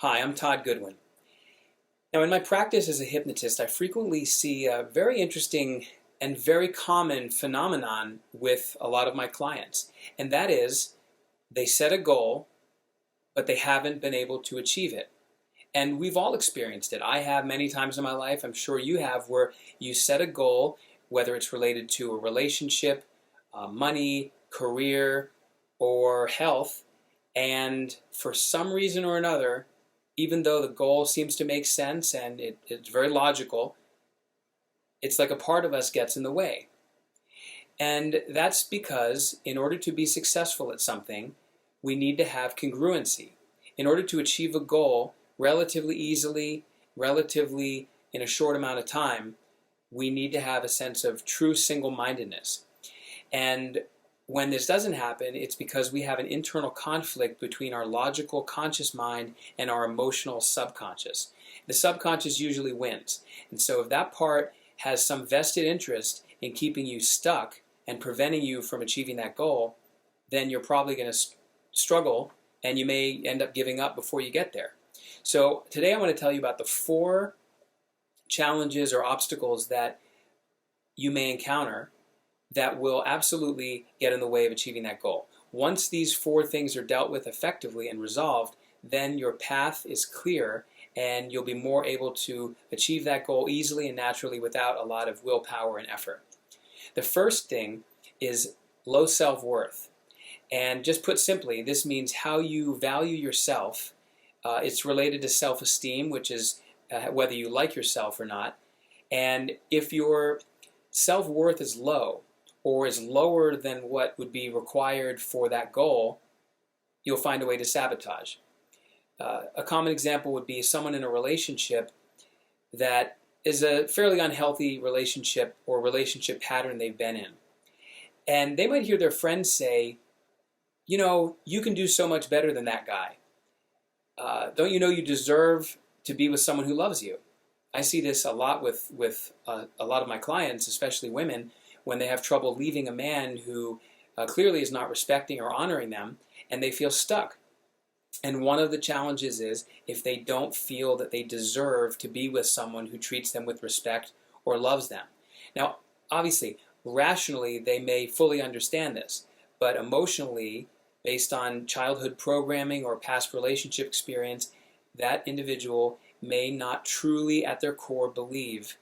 Hi, I'm Todd Goodwin. Now, in my practice as a hypnotist, I frequently see a very interesting and very common phenomenon with a lot of my clients, and that is they set a goal, but they haven't been able to achieve it. And we've all experienced it. I have many times in my life, I'm sure you have, where you set a goal, whether it's related to a relationship, money, career, or health, and for some reason or another, even though the goal seems to make sense and it's very logical, it's like a part of us gets in the way. And that's because in order to be successful at something, we need to have congruency. In order to achieve a goal relatively easily, relatively in a short amount of time, we need to have a sense of true single-mindedness. And when this doesn't happen, it's because we have an internal conflict between our logical conscious mind and our emotional subconscious. The subconscious usually wins. And so if that part has some vested interest in keeping you stuck and preventing you from achieving that goal, then you're probably going to struggle and you may end up giving up before you get there. So today I want to tell you about the 4 challenges or obstacles that you may encounter that will absolutely get in the way of achieving that goal. Once these 4 things are dealt with effectively and resolved, then your path is clear and you'll be more able to achieve that goal easily and naturally without a lot of willpower and effort. The first thing is low self-worth. And just put simply, this means how you value yourself. It's related to self-esteem, which is whether you like yourself or not. And if your self-worth is low, or is lower than what would be required for that goal, you'll find a way to sabotage. A common example would be someone in a relationship that is a fairly unhealthy relationship or relationship pattern they've been in. And they might hear their friends say, you know, you can do so much better than that guy. Don't you know you deserve to be with someone who loves you? I see this a lot with a lot of my clients, especially women, when they have trouble leaving a man who clearly is not respecting or honoring them, and they feel stuck. And one of the challenges is if they don't feel that they deserve to be with someone who treats them with respect or loves them. Now, obviously, rationally, they may fully understand this, but emotionally, based on childhood programming or past relationship experience, that individual may not truly at their core believe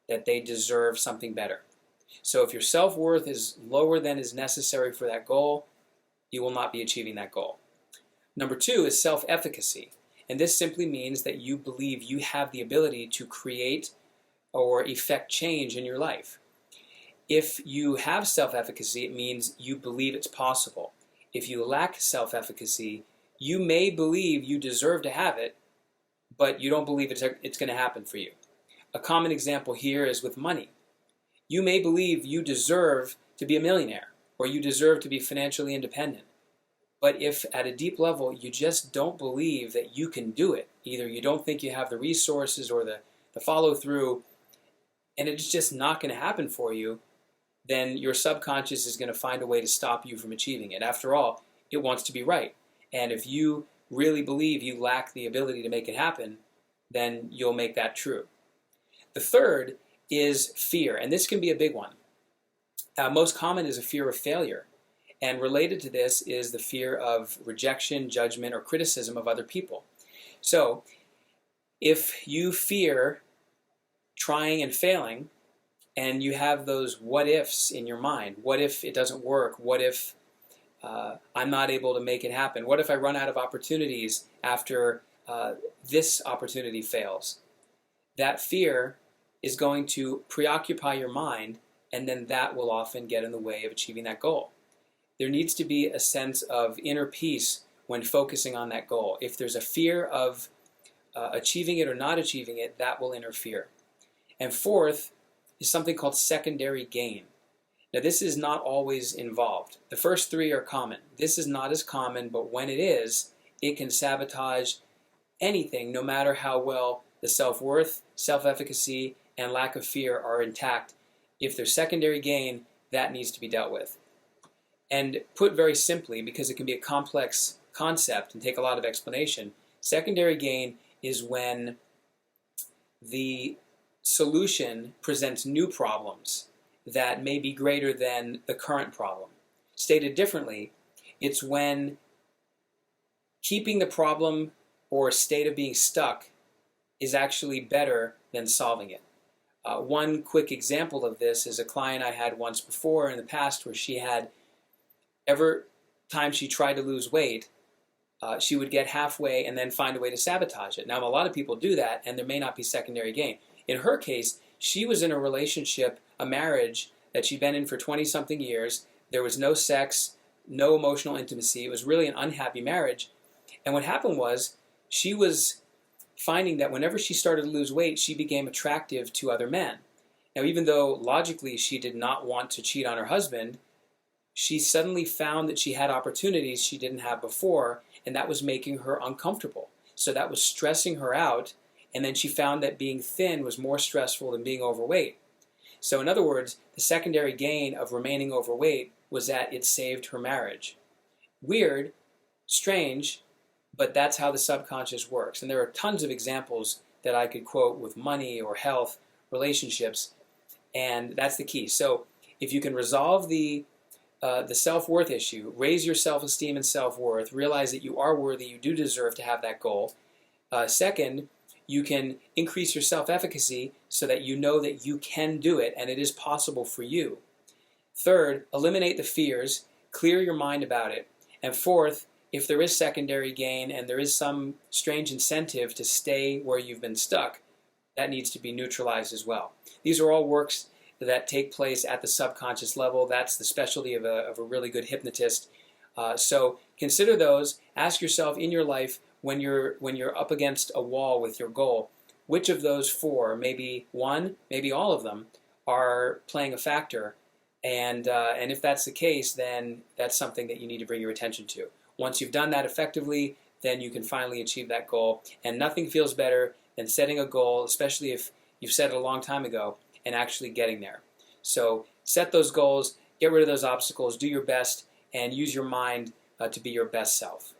that they deserve something better. So if your self-worth is lower than is necessary for that goal, you will not be achieving that goal. Number 2 is self-efficacy. And this simply means that you believe you have the ability to create or effect change in your life. If you have self-efficacy, it means you believe it's possible. If you lack self-efficacy, you may believe you deserve to have it, but you don't believe it's going to happen for you. A common example here is with money. You may believe you deserve to be a millionaire or you deserve to be financially independent. But if at a deep level you just don't believe that you can do it, either you don't think you have the resources or the follow through, and it's just not going to happen for you, then your subconscious is going to find a way to stop you from achieving it. After all, it wants to be right. And if you really believe you lack the ability to make it happen, then you'll make that true. The third is fear, and this can be a big one. Most common is a fear of failure, and related to this is the fear of rejection, judgment, or criticism of other people. So if you fear trying and failing, and you have those what ifs in your mind, what if it doesn't work, what if I'm not able to make it happen, what if I run out of opportunities after this opportunity fails, that fear is going to preoccupy your mind, and then that will often get in the way of achieving that goal. There needs to be a sense of inner peace when focusing on that goal. If there's a fear of achieving it or not achieving it, that will interfere. And fourth is something called secondary gain. Now, this is not always involved. The first 3 are common. This is not as common, but when it is, it can sabotage anything, no matter how well the self-worth, self-efficacy, and lack of fear are intact. If there's secondary gain, that needs to be dealt with. And put very simply, because it can be a complex concept and take a lot of explanation, Secondary gain is when the solution presents new problems that may be greater than the current problem. Stated differently, it's when keeping the problem or state of being stuck is actually better than solving it. One quick example of this is a client I had once before in the past where she had, every time she tried to lose weight, she would get halfway and then find a way to sabotage it. Now, a lot of people do that, and there may not be secondary gain. In her case, she was in a relationship, a marriage that she'd been in for 20-something years. There was no sex, no emotional intimacy. It was really an unhappy marriage. And what happened was she was finding that whenever she started to lose weight, she became attractive to other men. Now, even though logically she did not want to cheat on her husband, she suddenly found that she had opportunities she didn't have before, and that was making her uncomfortable. So that was stressing her out, and then she found that being thin was more stressful than being overweight. So in other words, the secondary gain of remaining overweight was that it saved her marriage. Weird, strange, but that's how the subconscious works. And there are tons of examples that I could quote with money or health, relationships, and that's the key. So if you can resolve the self-worth issue, raise your self-esteem and self-worth, realize that you are worthy, you do deserve to have that goal. Second, you can increase your self-efficacy so that you know that you can do it and it is possible for you. Third, eliminate the fears, clear your mind about it. And fourth, if there is secondary gain and there is some strange incentive to stay where you've been stuck, that needs to be neutralized as well. These are all works that take place at the subconscious level. That's the specialty of a really good hypnotist. So consider those. Ask yourself in your life, when you're up against a wall with your goal, which of those four, maybe one, maybe all of them, are playing a factor. And if that's the case, then that's something that you need to bring your attention to. Once you've done that effectively, then you can finally achieve that goal. And nothing feels better than setting a goal, especially if you've set it a long time ago, and actually getting there. So set those goals, get rid of those obstacles, do your best, and use your mind to be your best self.